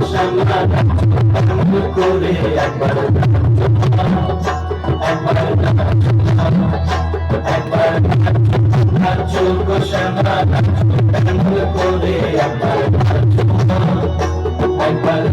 শ্যামা করে একবার একবার একবার নাচো গো শ্যামা করে একবার একবার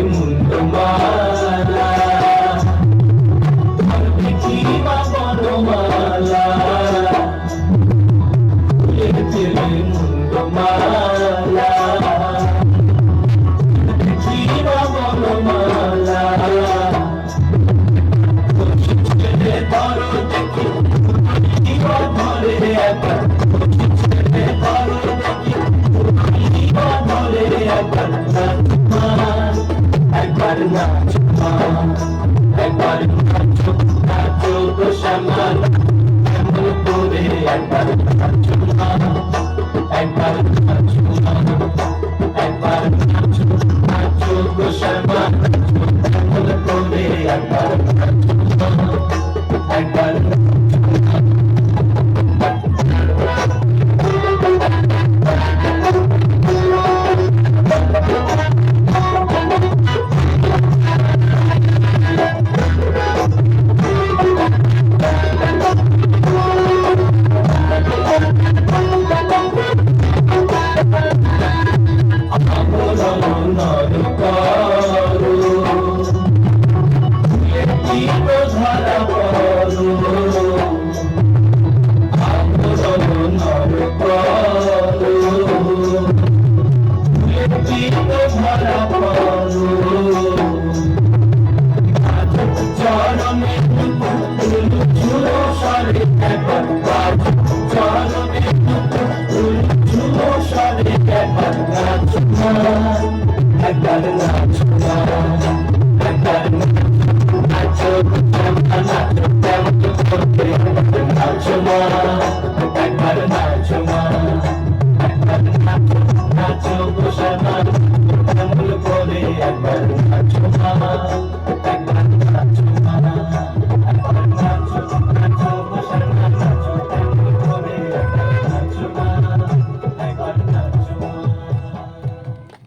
মুন্ডমালা আর দেখিবা বনমালা মুন্ডমালা দেখিবা বনমালা ছেড়ে ধরো দেখি ধরে একবার ছেড়ে ধরো দেখি ধরে একবার একবার নাচো একবার নাচো নাচো গো শ্যামা এমন করে একবার নাচো একবার নাচো একবার নাচো নাচো গো শ্যামা এমন করে একবার নাচো একবার চরণে